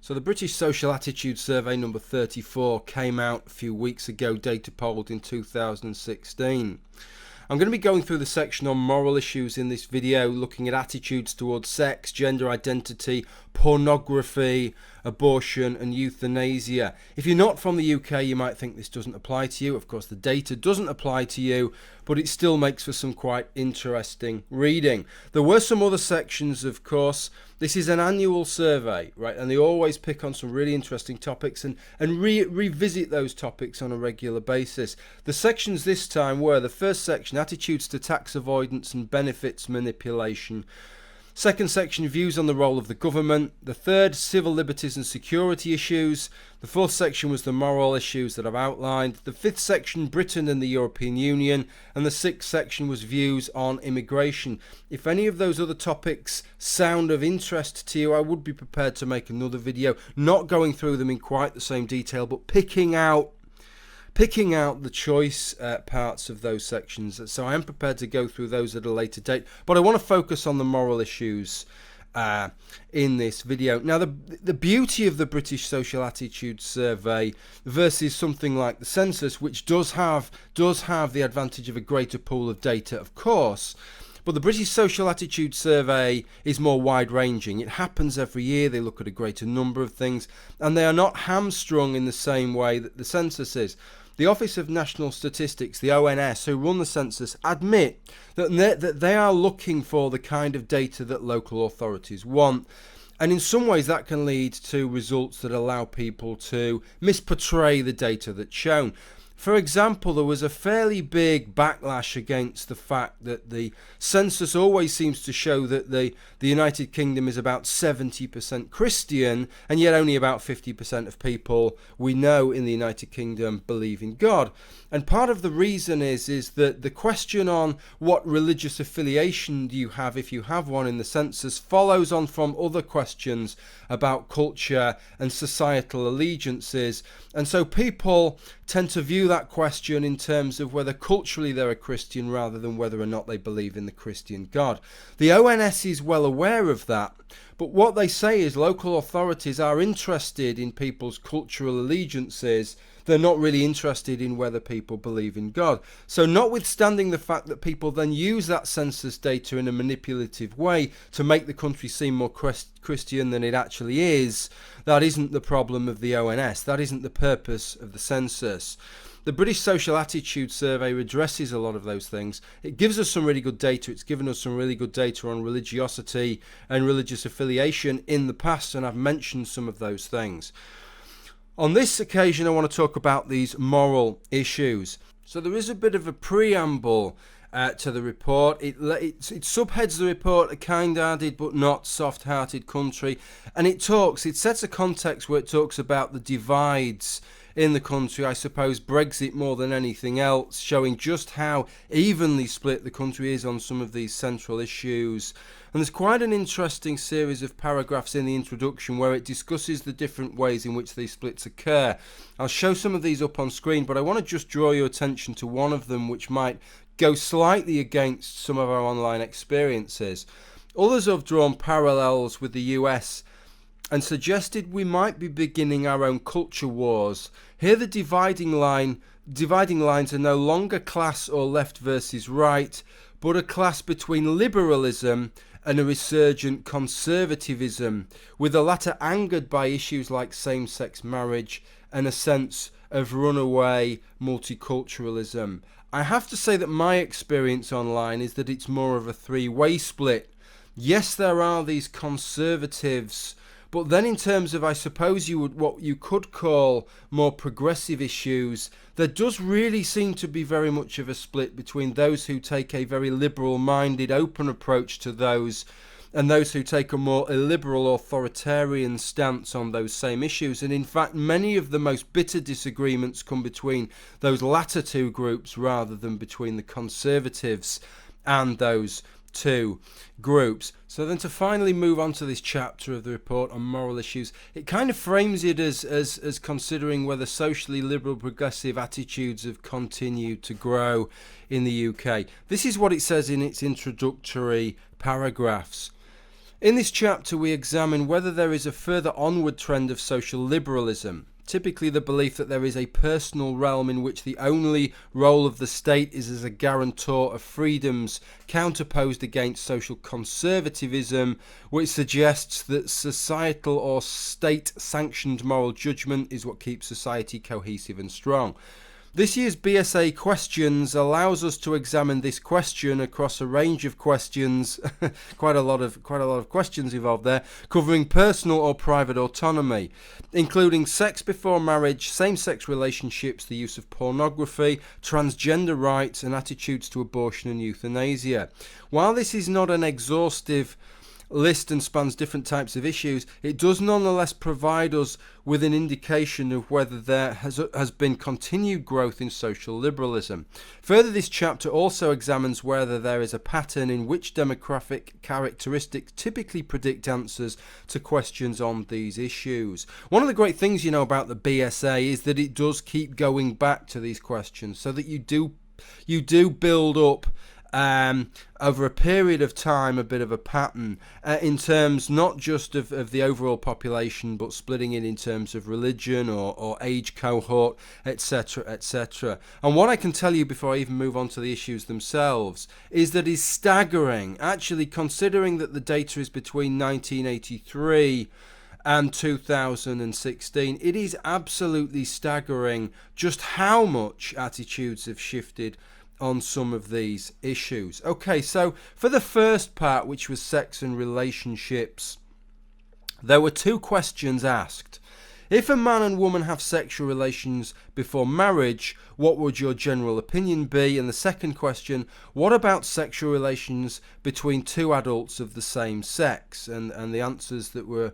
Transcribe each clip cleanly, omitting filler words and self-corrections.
So the British Social Attitude Survey number 34 came out a few weeks ago, data polled in 2016. I'm going to be going through the section on moral issues in this video, looking at attitudes towards sex, gender identity, pornography, abortion and euthanasia. If you're not from the UK, you might think this doesn't apply to you. Of course, the data doesn't apply to you, but it still makes for some quite interesting reading. There were some other sections, of course. This is an annual survey, right? And they always pick on some really interesting topics and revisit those topics on a regular basis. The sections this time were the first section, attitudes to tax avoidance and benefits manipulation. Second section, views on the role of the government. The third, civil liberties and security issues. The fourth section was the moral issues that I've outlined. The fifth section, Britain and the European Union. And the sixth section was views on immigration. If any of those other topics sound of interest to you, I would be prepared to make another video, not going through them in quite the same detail, but picking out the choice parts of those sections. So I am prepared to go through those at a later date, but I want to focus on the moral issues in this video. Now, the beauty of the British Social Attitude Survey versus something like the census, which does have the advantage of a greater pool of data, of course, but the British Social Attitude Survey is more wide-ranging. It happens every year. They look at a greater number of things, and they are not hamstrung in the same way that the census is. The Office of National Statistics, the ONS, who run the census, admit that they are looking for the kind of data that local authorities want. And in some ways that can lead to results that allow people to misportray the data that's shown. For example, there was a fairly big backlash against the fact that the census always seems to show that the United Kingdom is about 70% Christian, and yet only about 50% of people we know in the United Kingdom believe in God. And part of the reason is that the question on what religious affiliation do you have, if you have one in the census, follows on from other questions about culture and societal allegiances. And so people tend to view that question in terms of whether culturally they're a Christian rather than whether or not they believe in the Christian God. The ONS is well aware of that, but what they say is local authorities are interested in people's cultural allegiances. They're not really interested in whether people believe in God. So notwithstanding the fact that people then use that census data in a manipulative way to make the country seem more Christian than it actually is, that isn't the problem of the ONS. That isn't the purpose of the census. The British Social Attitude Survey addresses a lot of those things. It gives us some really good data. It's given us some really good data on religiosity and religious affiliation in the past, and I've mentioned some of those things. On this occasion, I want to talk about these moral issues. So there is a bit of a preamble to the report. It subheads the report, a kind-hearted but not soft-hearted country, and it sets a context where it talks about the divides in the country. I suppose Brexit more than anything else, showing just how evenly split the country is on some of these central issues. And there's quite an interesting series of paragraphs in the introduction where it discusses the different ways in which these splits occur. I'll show some of these up on screen, but I want to just draw your attention to one of them which might go slightly against some of our online experiences. Others have drawn parallels with the US and suggested we might be beginning our own culture wars. Here the dividing lines are no longer class or left versus right, but a clash between liberalism and a resurgent conservatism, with the latter angered by issues like same-sex marriage and a sense of runaway multiculturalism. I have to say that my experience online is that it's more of a three-way split. Yes, there are these conservatives, but then in terms of, I suppose what you could call more progressive issues, there does really seem to be very much of a split between those who take a very liberal-minded, open approach to those, and those who take a more illiberal, authoritarian stance on those same issues. And in fact, many of the most bitter disagreements come between those latter two groups rather than between the conservatives and those two groups. So then to finally move on to this chapter of the report on moral issues, it kind of frames it as considering whether socially liberal progressive attitudes have continued to grow in the UK. This is what it says in its introductory paragraphs. In this chapter, we examine whether there is a further onward trend of social liberalism, typically the belief that there is a personal realm in which the only role of the state is as a guarantor of freedoms, counterposed against social conservatism, which suggests that societal or state-sanctioned moral judgment is what keeps society cohesive and strong. This year's BSA questions allows us to examine this question across a range of questions, quite a lot of questions involved there, covering personal or private autonomy, including sex before marriage, same-sex relationships, the use of pornography, transgender rights, and attitudes to abortion and euthanasia. While this is not an exhaustive list and spans different types of issues, it does nonetheless provide us with an indication of whether there has been continued growth in social liberalism. Further, this chapter also examines whether there is a pattern in which demographic characteristics typically predict answers to questions on these issues. One of the great things about the BSA is that it does keep going back to these questions, so that you do build up over a period of time a bit of a pattern in terms not just of the overall population, but splitting it in terms of religion or age cohort, etc, etc. And what I can tell you before I even move on to the issues themselves is that it's staggering, actually, considering that the data is between 1983 and 2016. It is absolutely staggering just how much attitudes have shifted on some of these issues. Okay, so for the first part, which was sex and relationships, there were two questions asked. If a man and woman have sexual relations before marriage, what would your general opinion be? And the second question, what about sexual relations between two adults of the same sex? And the answers that were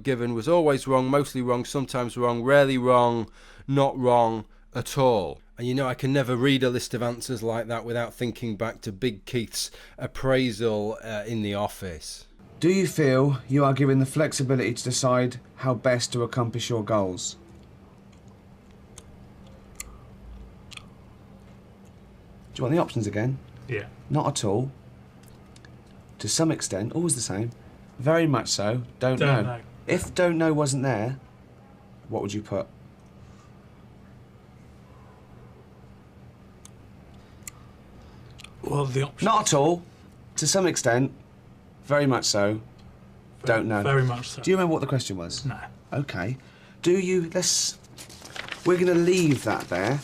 given was always wrong, mostly wrong, sometimes wrong, rarely wrong, not wrong at all. And I can never read a list of answers like that without thinking back to Big Keith's appraisal in The Office. Do you feel you are given the flexibility to decide how best to accomplish your goals? Do you want the options again? Yeah. Not at all. To some extent, always the same. Very much so. Don't know. If don't know wasn't there, what would you put? Well, the options. Not at all. To some extent. Very much so. Don't know. Very much so. Do you remember what the question was? No. Okay. We're going to leave that there.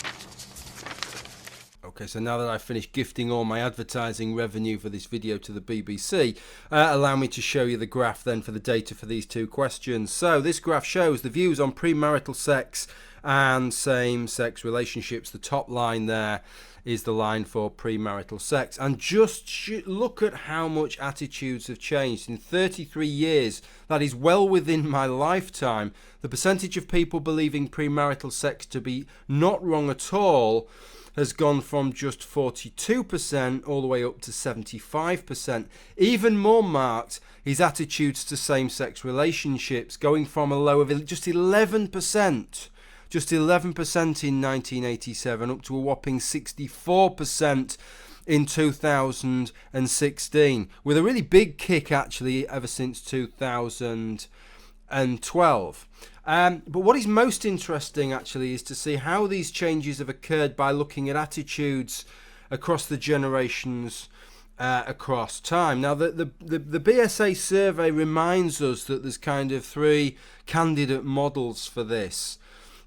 Okay, so now that I've finished gifting all my advertising revenue for this video to the BBC, allow me to show you the graph then for the data for these two questions. So this graph shows the views on premarital sex and same-sex relationships. The top line there is the line for premarital sex. And just look at how much attitudes have changed. In 33 years, that is well within my lifetime, the percentage of people believing premarital sex to be not wrong at all has gone from just 42% all the way up to 75%. Even more marked is attitudes to same-sex relationships, going from a low of just 11%. Just 11% in 1987, up to a whopping 64% in 2016, with a really big kick actually ever since 2012. But what is most interesting actually is to see how these changes have occurred by looking at attitudes across the generations across time. Now the BSA survey reminds us that there's kind of three candidate models for this.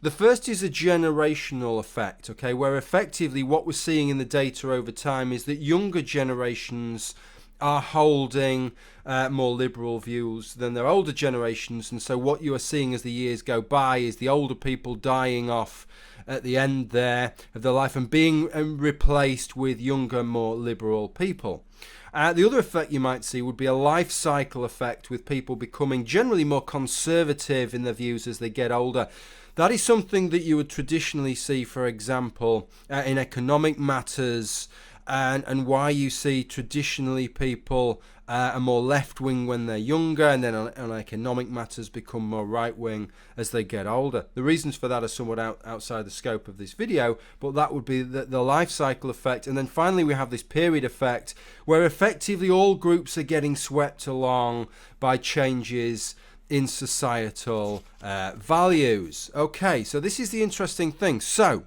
The first is a generational effect, okay, where effectively what we're seeing in the data over time is that younger generations are holding more liberal views than their older generations, and so what you are seeing as the years go by is the older people dying off at the end there of their life and being replaced with younger, more liberal people. The other effect you might see would be a life cycle effect, with people becoming generally more conservative in their views as they get older. That is something that you would traditionally see, for example, in economic matters, and why you see traditionally people are more left-wing when they're younger, and then on economic matters become more right-wing as they get older. The reasons for that are somewhat outside the scope of this video, but that would be the life cycle effect. And then finally we have this period effect, where effectively all groups are getting swept along by changes in societal values. Okay, so this is the interesting thing. So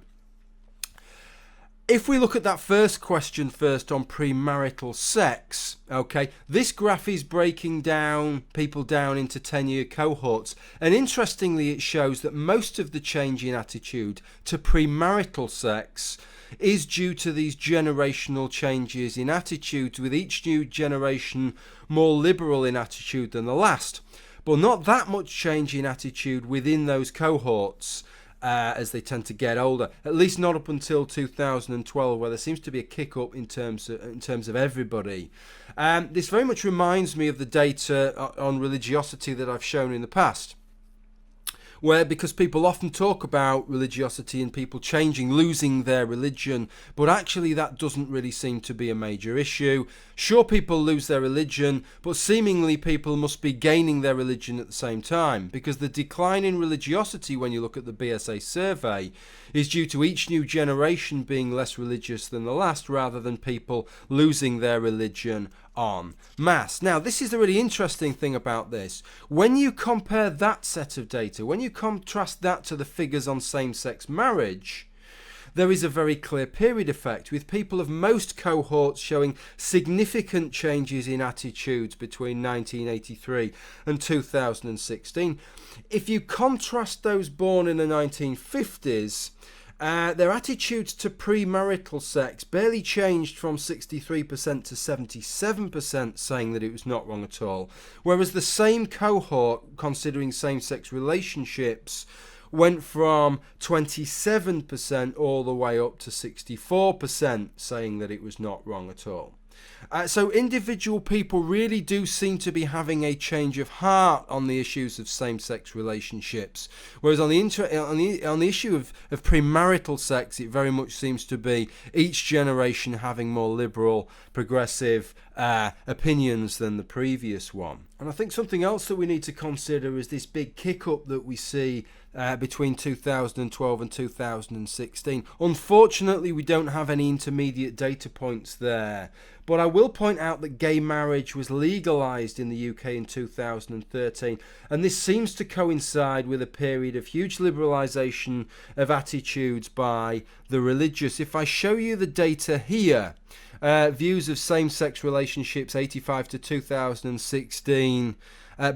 if we look at that first question first on premarital sex, okay, this graph is breaking down people down into 10-year cohorts, and interestingly it shows that most of the change in attitude to premarital sex is due to these generational changes in attitudes, with each new generation more liberal in attitude than the last. But not that much change in attitude within those cohorts as they tend to get older, at least not up until 2012, where there seems to be a kick up in terms of everybody. This very much reminds me of the data on religiosity that I've shown in the past, where, because people often talk about religiosity and people losing their religion, but actually that doesn't really seem to be a major issue. Sure, people lose their religion, but seemingly people must be gaining their religion at the same time, because the decline in religiosity, when you look at the BSA survey, is due to each new generation being less religious than the last, rather than people losing their religion en masse. Now, this is the really interesting thing about this. When you compare that set of data, when you contrast that to the figures on same-sex marriage, there is a very clear period effect, with people of most cohorts showing significant changes in attitudes between 1983 and 2016. If you contrast those born in the 1950s, their attitudes to premarital sex barely changed from 63% to 77%, saying that it was not wrong at all. Whereas the same cohort, considering same-sex relationships, went from 27% all the way up to 64%, saying that it was not wrong at all. So individual people really do seem to be having a change of heart on the issues of same-sex relationships, whereas on the issue of premarital sex, it very much seems to be each generation having more liberal, progressive opinions than the previous one. And I think something else that we need to consider is this big kick-up that we see between 2012 and 2016. Unfortunately, we don't have any intermediate data points there, but I will point out that gay marriage was legalised in the UK in 2013, and this seems to coincide with a period of huge liberalisation of attitudes by the religious. If I show you the data here, views of same-sex relationships 85 to 2016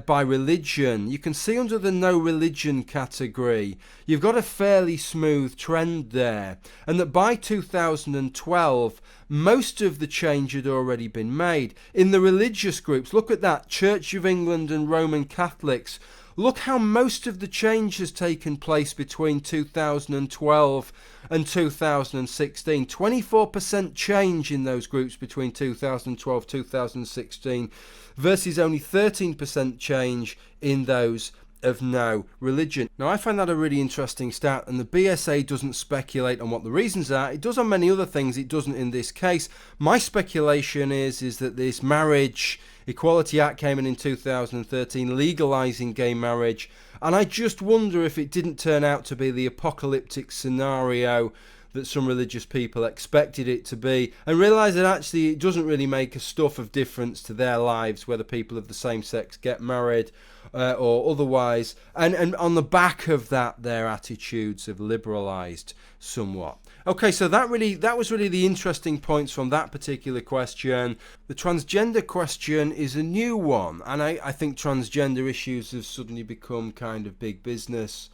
by religion, you can see under the no religion category you've got a fairly smooth trend there, and that by 2012 most of the change had already been made. In the religious groups, look at that, Church of England and Roman Catholics, look how most of the change has taken place between 2012 and 2016. 24% change in those groups between 2012-2016 versus only 13% change in those of no religion. Now, I find that a really interesting stat, and the BSA doesn't speculate on what the reasons are. It does on many other things, it doesn't in this case. My speculation is that this Marriage Equality Act came in 2013, legalising gay marriage, and I just wonder if it didn't turn out to be the apocalyptic scenario that some religious people expected it to be, and realise that actually it doesn't really make a stuff of difference to their lives whether people of the same sex get married or otherwise, and on the back of that their attitudes have liberalised somewhat. Okay, so that was really the interesting points from that particular question. The transgender question is a new one, and I think transgender issues have suddenly become kind of big business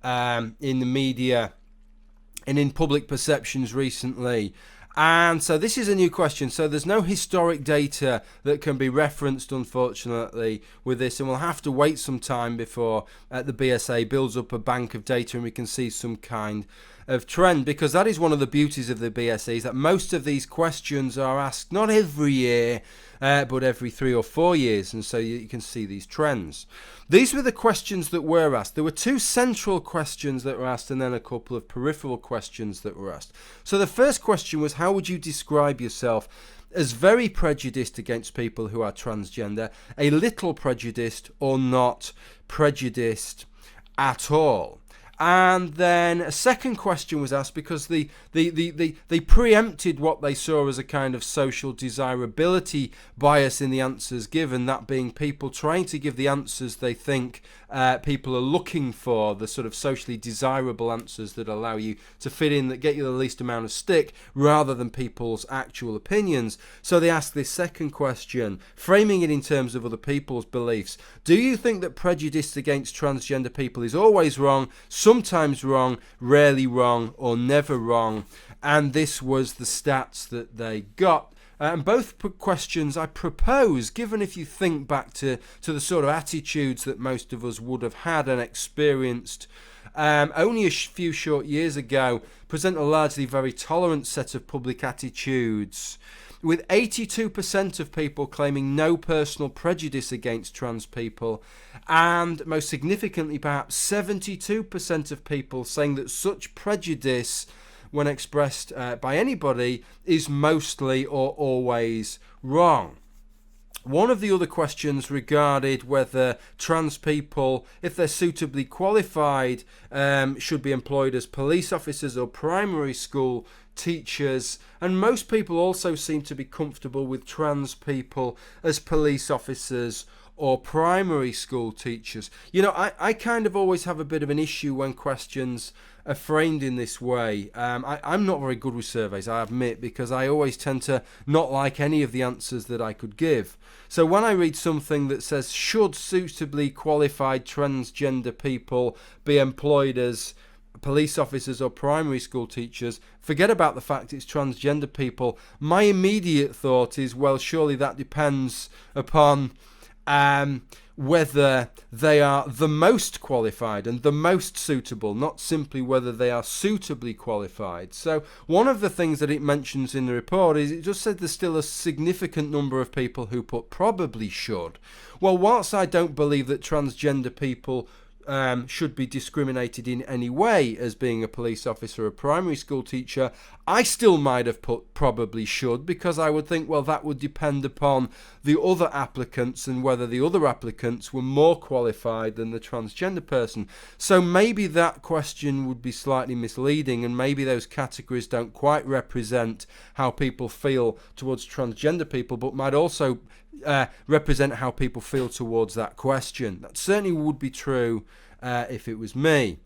in the media and in public perceptions recently. And so this is a new question. So there's no historic data that can be referenced, unfortunately, with this, and we'll have to wait some time before the BSA builds up a bank of data and we can see some kind of trend, because that is one of the beauties of the BSA, is that most of these questions are asked not every year, but every 3 or 4 years, and so you can see these trends. These were the questions that were asked. There were 2 central questions that were asked and then a couple of peripheral questions that were asked. So the first question was, how would you describe yourself? as very prejudiced against people who are transgender, a little prejudiced, or not prejudiced at all. And then a second question was asked because they preempted what they saw as a kind of social desirability bias in the answers given, that being people trying to give the answers they think people are looking for, the sort of socially desirable answers that allow you to fit in, that get you the least amount of stick, rather than people's actual opinions. So they asked this second question, framing it in terms of other people's beliefs. Do you think that prejudice against transgender people is always wrong, sometimes wrong, rarely wrong, or never wrong? And this was the stats that they got. And both questions I propose, given if you think back to the sort of attitudes that most of us would have had and experienced only a few short years ago, present a largely very tolerant set of public attitudes, with 82% of people claiming no personal prejudice against trans people, and most significantly perhaps 72% of people saying that such prejudice, when expressed by anybody, is mostly or always wrong. One of the other questions regarded whether trans people, if they're suitably qualified, should be employed as police officers or primary school teachers, and most people also seem to be comfortable with trans people as police officers or primary school teachers. You know, I kind of always have a bit of an issue when questions are framed in this way. I'm not very good with surveys, I admit, because I always tend to not like any of the answers that I could give. So when I read something that says, should suitably qualified transgender people be employed as police officers or primary school teachers, forget about the fact it's transgender people. My immediate thought is, well, surely that depends upon whether they are the most qualified and the most suitable, not simply whether they are suitably qualified. So one of the things that it mentions in the report is it just said there's still a significant number of people who put probably should. Well, whilst I don't believe that transgender people should be discriminated in any way as being a police officer or a primary school teacher, I still might have put probably should, because I would think, well, that would depend upon the other applicants and whether the other applicants were more qualified than the transgender person. So maybe that question would be slightly misleading, and maybe those categories don't quite represent how people feel towards transgender people, but might also represent how people feel towards that question. That certainly would be true if it was me.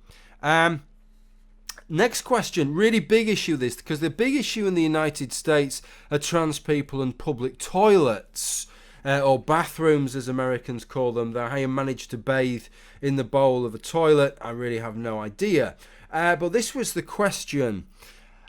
Next question, really big issue this, because the big issue in the United States are trans people and public toilets, or bathrooms as Americans call them. How you manage to bathe in the bowl of a toilet, I really have no idea. But this was the question.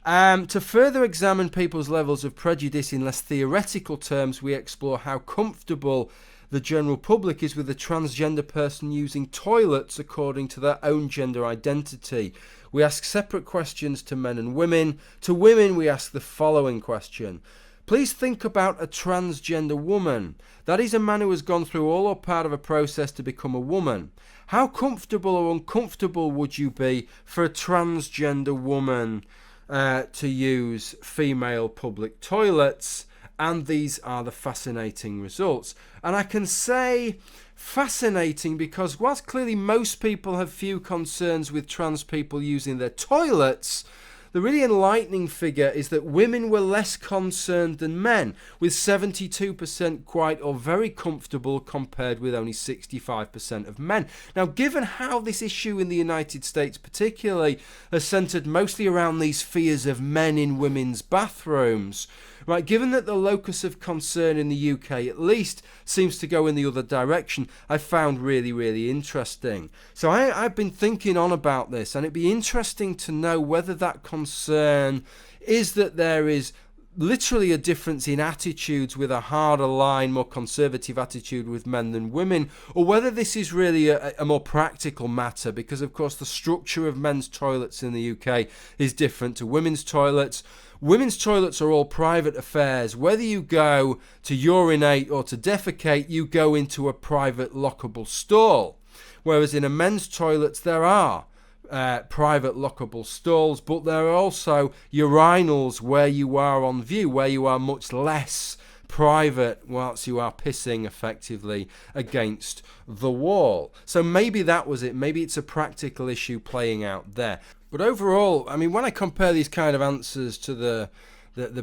To further examine people's levels of prejudice in less theoretical terms, we explore how comfortable the general public is with a transgender person using toilets according to their own gender identity. We ask separate questions to men and women. To women, we ask the following question. Please think about a transgender woman. That is a man who has gone through all or part of a process to become a woman. How comfortable or uncomfortable would you be for a transgender woman to use female public toilets? And these are the fascinating results. And I can say fascinating because whilst clearly most people have few concerns with trans people using their toilets, the really enlightening figure is that women were less concerned than men, with 72% quite or very comfortable compared with only 65% of men. Now, given how this issue in the United States particularly has centred mostly around these fears of men in women's bathrooms, right, given that the locus of concern in the UK at least seems to go in the other direction, I found really, really interesting. So I've been thinking on about this, and it'd be interesting to know whether that concern is that there is literally a difference in attitudes with a harder line, more conservative attitude with men than women, or whether this is really a more practical matter, because of course the structure of men's toilets in the UK is different to women's toilets. Women's toilets are all private affairs. Whether you go to urinate or to defecate, you go into a private lockable stall. Whereas in a men's toilets there are private lockable stalls, but there are also urinals where you are on view, where you are much less private whilst you are pissing effectively against the wall. So maybe that was it. Maybe it's a practical issue playing out there. But overall, I mean, when I compare these kind of answers to the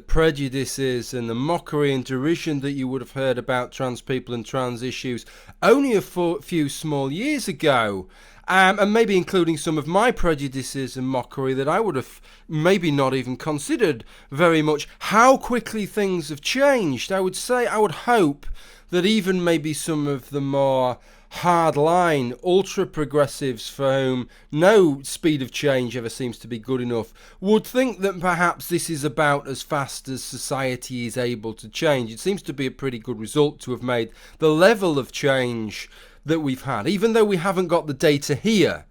prejudices and the mockery and derision that you would have heard about trans people and trans issues only a few small years ago, and maybe including some of my prejudices and mockery that I would have maybe not even considered very much, how quickly things have changed. I would hope that even maybe some of the more hardline ultra progressives for whom no speed of change ever seems to be good enough would think that perhaps this is about as fast as society is able to change. It seems to be a pretty good result to have made the level of change that we've had, even though we haven't got the data here.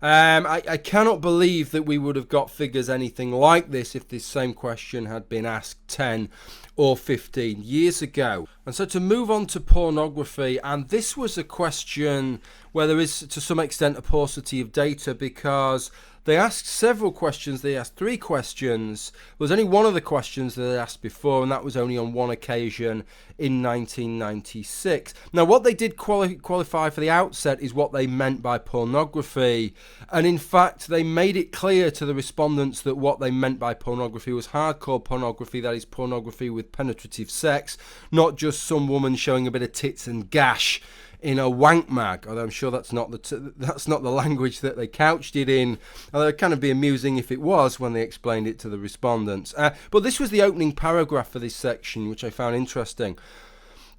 I cannot believe that we would have got figures anything like this if this same question had been asked 10 or 15 years ago. And so to move on to pornography, and this was a question where there is to some extent a paucity of data, because they asked several questions. They asked 3 questions. There was only one of the questions that they asked before, and that was only on one occasion in 1996. Now, what they did qualify for the outset is what they meant by pornography. And in fact, they made it clear to the respondents that what they meant by pornography was hardcore pornography, that is pornography with penetrative sex, not just some woman showing a bit of tits and gash in a wank mag, although I'm sure that's not the language that they couched it in. Although it'd kind of be amusing if it was when they explained it to the respondents. But this was the opening paragraph for this section, which I found interesting.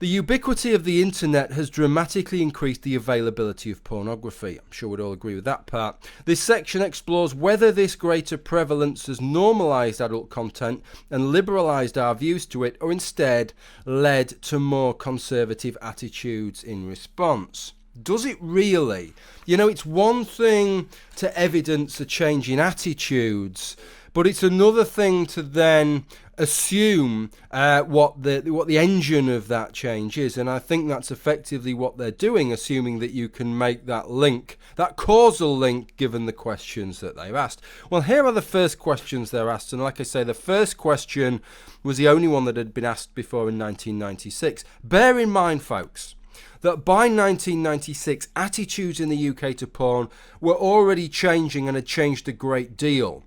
The ubiquity of the internet has dramatically increased the availability of pornography. I'm sure we'd all agree with that part. This section explores whether this greater prevalence has normalised adult content and liberalised our views to it, or instead led to more conservative attitudes in response. Does it really? You know, it's one thing to evidence a change in attitudes, but it's another thing to then assume what the engine of that change is. And I think that's effectively what they're doing, assuming that you can make that link, that causal link, given the questions that they've asked. Well, here are the first questions they're asked. And like I say, the first question was the only one that had been asked before in 1996. Bear in mind, folks, that by 1996, attitudes in the UK to porn were already changing and had changed a great deal,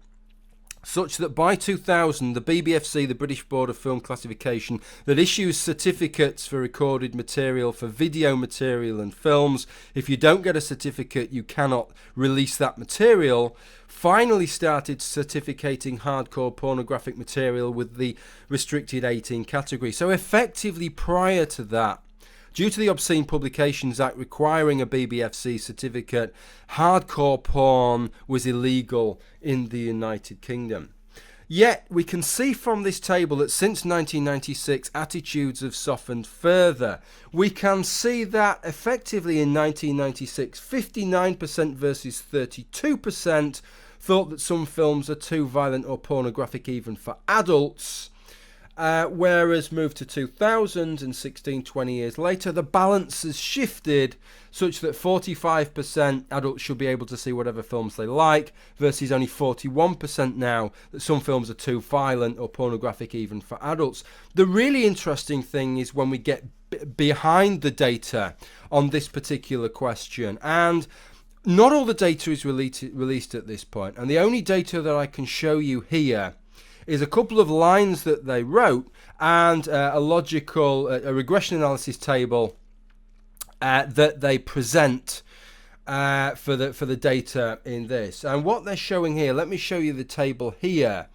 such that by 2000, the BBFC, the British Board of Film Classification, that issues certificates for recorded material, for video material and films, if you don't get a certificate, you cannot release that material, finally started certificating hardcore pornographic material with the restricted 18 category. So effectively, prior to that, due to the Obscene Publications Act requiring a BBFC certificate, hardcore porn was illegal in the United Kingdom. Yet, we can see from this table that since 1996, attitudes have softened further. We can see that effectively in 1996, 59% versus 32% thought that some films are too violent or pornographic even for adults. Whereas moved to 2016, 20 years later, the balance has shifted such that 45% adults should be able to see whatever films they like, versus only 41% now that some films are too violent or pornographic even for adults. The really interesting thing is when we get behind the data on this particular question, and not all the data is released at this point, and the only data that I can show you here is a couple of lines that they wrote and a regression analysis table that they present for the data in this. And what they're showing here, let me show you the table here.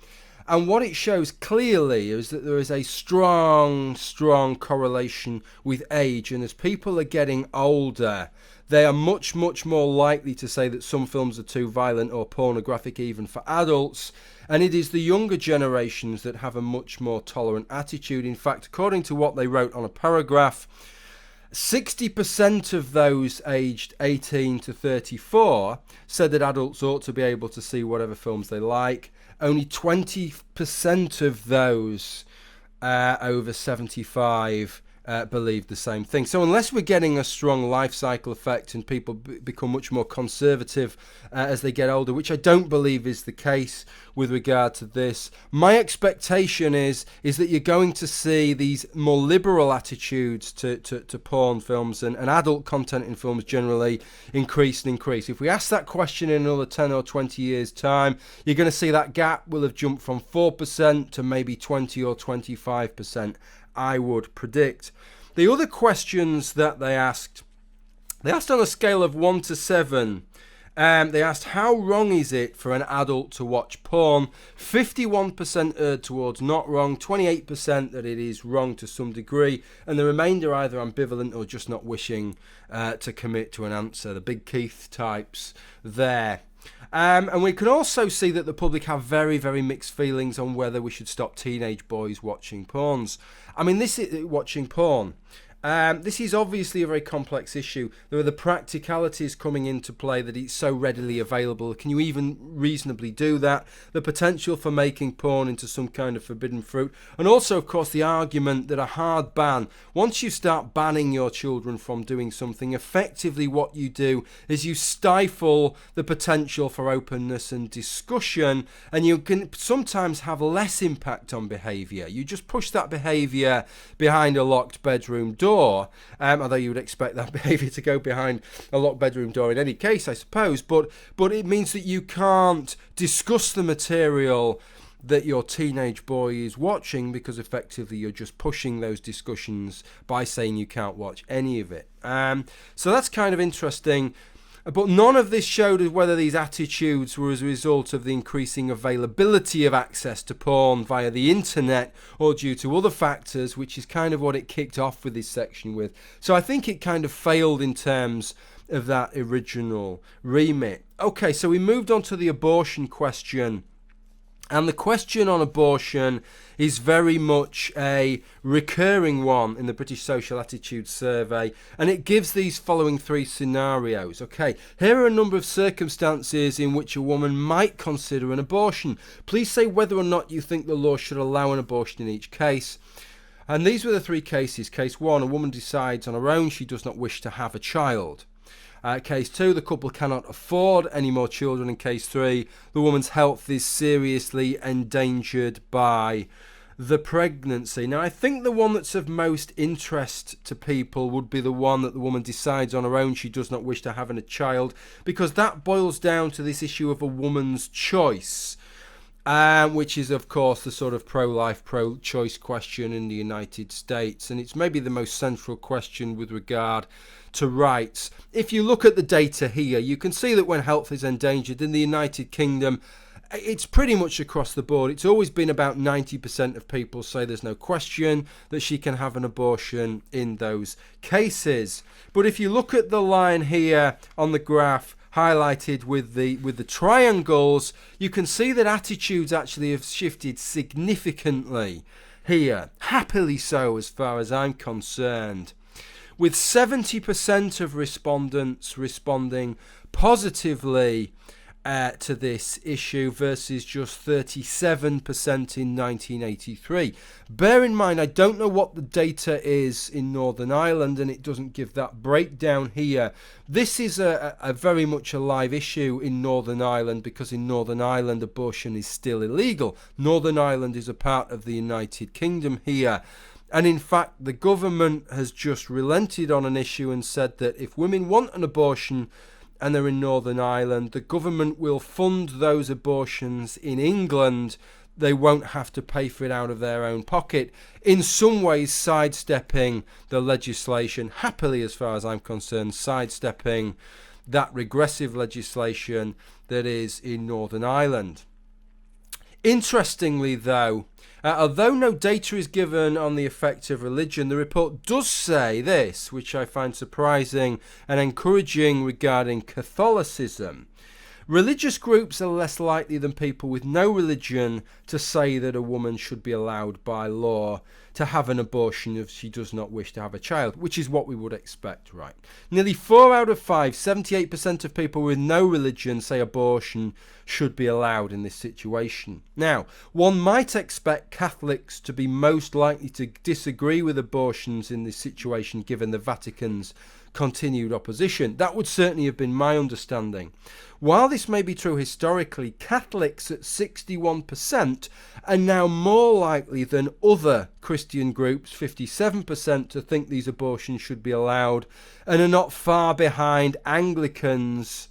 And what it shows clearly is that there is a strong correlation with age. And as people are getting older, they are much more likely to say that some films are too violent or pornographic even for adults. And it is the younger generations that have a much more tolerant attitude. In fact, according to what they wrote on a paragraph, 60% of those aged 18 to 34 said that adults ought to be able to see whatever films they like. Only 20% of those over 75 believed the same thing. So unless we're getting a strong life cycle effect and people become much more conservative as they get older, which I don't believe is the case with regard to this, my expectation is that you're going to see these more liberal attitudes to porn films and adult content in films generally increase and increase. If we ask that question in another 10 or 20 years' time, you're going to see that gap will have jumped from 4% to maybe 20 or 25%. I would predict. The other questions that they asked on a scale of 1 to 7. They asked, how wrong is it for an adult to watch porn? 51% erred towards not wrong, 28% that it is wrong to some degree, and the remainder either ambivalent or just not wishing to commit to an answer. The Big Keith types there. And we can also see that the public have very, very mixed feelings on whether we should stop teenage boys watching porns. I mean, this is watching porn. This is obviously a very complex issue. There are the practicalities coming into play that it's so readily available. Can you even reasonably do that? The potential for making porn into some kind of forbidden fruit. And also, of course, the argument that a hard ban, once you start banning your children from doing something, effectively what you do is you stifle the potential for openness and discussion, and you can sometimes have less impact on behaviour. You just push that behaviour behind a locked bedroom door. Although you would expect that behaviour to go behind a locked bedroom door in any case, I suppose, but it means that you can't discuss the material that your teenage boy is watching, because effectively you're just pushing those discussions by saying you can't watch any of it. So that's kind of interesting. But none of this showed whether these attitudes were as a result of the increasing availability of access to porn via the internet or due to other factors, which is kind of what it kicked off with this section with. So I think it kind of failed in terms of that original remit. Okay, so we moved on to the abortion question. And the question on abortion is very much a recurring one in the British Social Attitude Survey, and it gives these following 3 scenarios. Okay, here are a number of circumstances in which a woman might consider an abortion. Please say whether or not you think the law should allow an abortion in each case. And these were the 3 cases. Case 1, a woman decides on her own she does not wish to have a child. Case 2, the couple cannot afford any more children. And case 3, the woman's health is seriously endangered by the pregnancy. Now, I think the one that's of most interest to people would be the one that the woman decides on her own she does not wish to have a child, because that boils down to this issue of a woman's choice, which is, of course, the sort of pro-life, pro-choice question in the United States. And it's maybe the most central question with regard to rights. If you look at the data here, you can see that when health is endangered in the United Kingdom, it's pretty much across the board. It's always been about 90% of people say there's no question that she can have an abortion in those cases. But if you look at the line here on the graph highlighted with the triangles, you can see that attitudes actually have shifted significantly here. Happily so, as far as I'm concerned, with 70% of respondents responding positively to this issue versus just 37% in 1983. Bear in mind, I don't know what the data is in Northern Ireland, and it doesn't give that breakdown here. This is a very much a live issue in Northern Ireland, because in Northern Ireland abortion is still illegal. Northern Ireland is a part of the United Kingdom here. And in fact, the government has just relented on an issue and said that if women want an abortion and they're in Northern Ireland, the government will fund those abortions in England. They won't have to pay for it out of their own pocket, in some ways sidestepping the legislation, happily as far as I'm concerned, sidestepping that regressive legislation that is in Northern Ireland. Interestingly, though, although no data is given on the effect of religion, the report does say this, which I find surprising and encouraging regarding Catholicism. Religious groups are less likely than people with no religion to say that a woman should be allowed by law to have an abortion if she does not wish to have a child, which is what we would expect, right? Nearly 4 out of 5, 78% of people with no religion say abortion should be allowed in this situation. Now, one might expect Catholics to be most likely to disagree with abortions in this situation given the Vatican's continued opposition. That would certainly have been my understanding. While this may be true historically, Catholics at 61% are now more likely than other Christian groups, 57%, to think these abortions should be allowed, and are not far behind Anglicans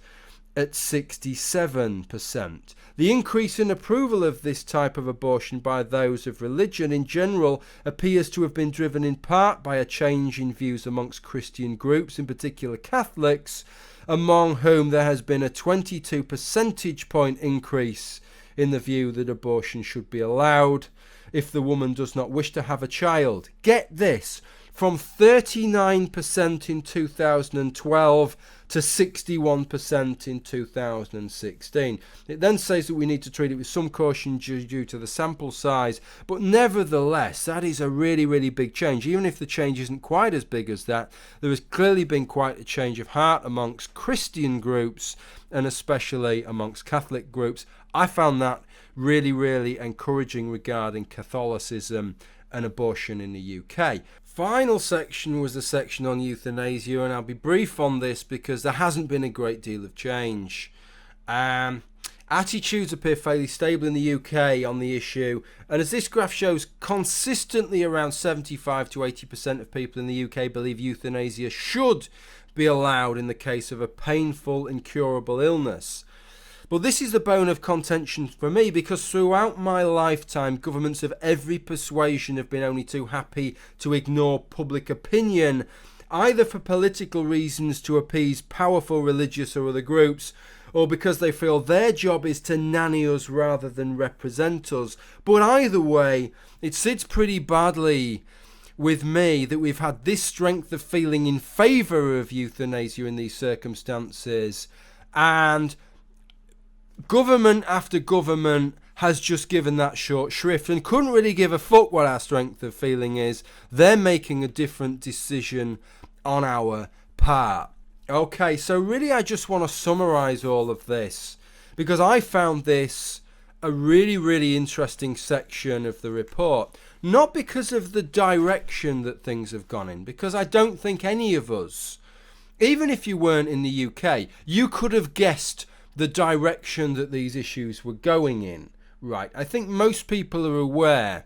at 67%. The increase in approval of this type of abortion by those of religion in general appears to have been driven in part by a change in views amongst Christian groups, in particular Catholics, among whom there has been a 22 percentage point increase in the view that abortion should be allowed if the woman does not wish to have a child. Get this, from 39% in 2012 to 61% in 2016. It then says that we need to treat it with some caution due to the sample size, but nevertheless, that is a really, really big change. Even if the change isn't quite as big as that, there has clearly been quite a change of heart amongst Christian groups and especially amongst Catholic groups. I found that really, really encouraging regarding Catholicism and abortion in the UK. Final section was the section on euthanasia, and I'll be brief on this because there hasn't been a great deal of change. Attitudes appear fairly stable in the UK on the issue, and as this graph shows, consistently around 75 to 80% of people in the UK believe euthanasia should be allowed in the case of a painful, incurable illness. But this is the bone of contention for me, because throughout my lifetime, governments of every persuasion have been only too happy to ignore public opinion, either for political reasons to appease powerful religious or other groups, or because they feel their job is to nanny us rather than represent us. But either way, it sits pretty badly with me that we've had this strength of feeling in favour of euthanasia in these circumstances, and government after government has just given that short shrift and couldn't really give a fuck what our strength of feeling is. They're making a different decision on our part. Okay, so really I just want to summarise all of this because I found this a really, really interesting section of the report. Not because of the direction that things have gone in, because I don't think any of us, even if you weren't in the UK, you could have guessed the direction that these issues were going in, right? I think most people are aware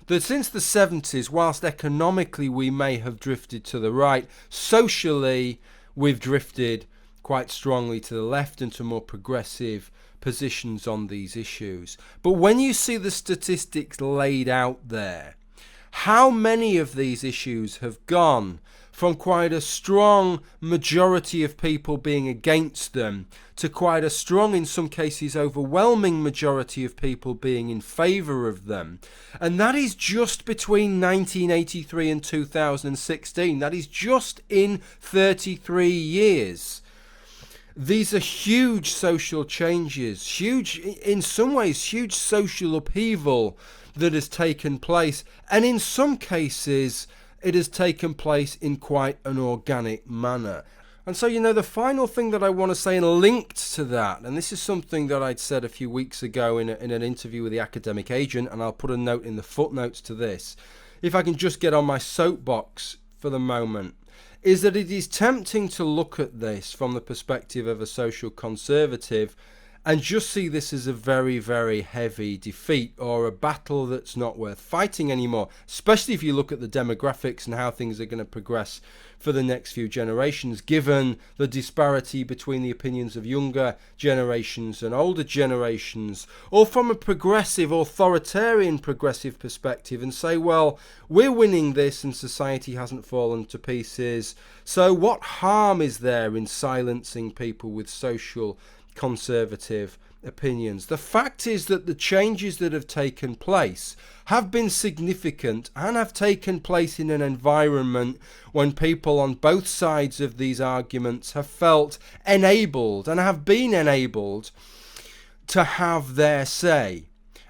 that since the 70s, whilst economically we may have drifted to the right, socially we've drifted quite strongly to the left and to more progressive positions on these issues. But when you see the statistics laid out there, how many of these issues have gone from quite a strong majority of people being against them to quite a strong, in some cases overwhelming majority of people being in favour of them. And that is just between 1983 and 2016. That is just in 33 years. These are huge social changes, huge, in some ways, huge social upheaval that has taken place. And in some cases, it has taken place in quite an organic manner. And so, the final thing that I want to say and linked to that, and this is something that I'd said a few weeks ago in an interview with the academic agent, and I'll put a note in the footnotes to this, if I can just get on my soapbox for the moment, is that it is tempting to look at this from the perspective of a social conservative and just see this as a very, very heavy defeat or a battle that's not worth fighting anymore, especially if you look at the demographics and how things are going to progress for the next few generations, given the disparity between the opinions of younger generations and older generations, or from a progressive, authoritarian progressive perspective and say, well, we're winning this and society hasn't fallen to pieces, so what harm is there in silencing people with social conservative opinions. The fact is that the changes that have taken place have been significant and have taken place in an environment when people on both sides of these arguments have felt enabled and have been enabled to have their say.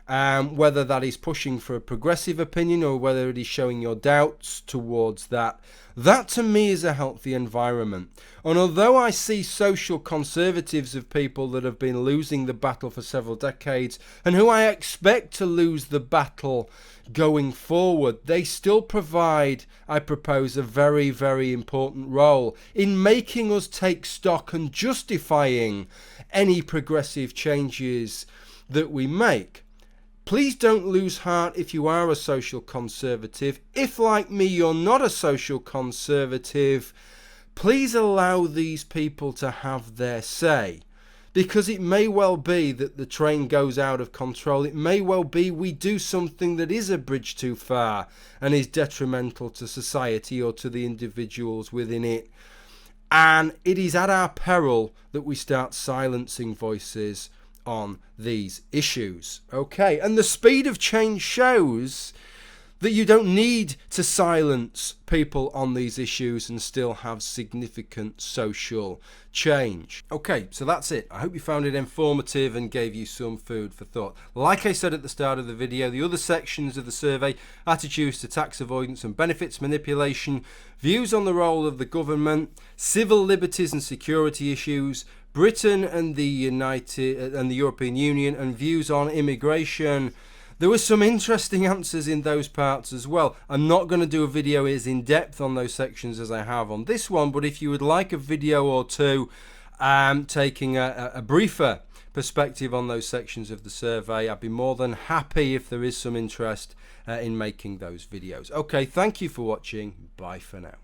Whether that is pushing for a progressive opinion or whether it is showing your doubts towards that, that to me is a healthy environment. And although I see social conservatives of people that have been losing the battle for several decades and who I expect to lose the battle going forward, they still provide, I propose, a very, very important role in making us take stock and justifying any progressive changes that we make. Please don't lose heart if you are a social conservative. If, like me, you're not a social conservative, please allow these people to have their say. Because it may well be that the train goes out of control. It may well be we do something that is a bridge too far and is detrimental to society or to the individuals within it. And it is at our peril that we start silencing voices on these issues. Okay, and the speed of change shows that you don't need to silence people on these issues and still have significant social change. Okay, so that's it. I hope you found it informative and gave you some food for thought. Like I said at the start of the video, the other sections of the survey, attitudes to tax avoidance and benefits manipulation, views on the role of the government, civil liberties and security issues, Britain and the European Union, and views on immigration. There were some interesting answers in those parts as well. I'm not going to do a video as in depth on those sections as I have on this one, but if you would like a video or two taking a briefer perspective on those sections of the survey, I'd be more than happy if there is some interest in making those videos. Okay, thank you for watching. Bye for now.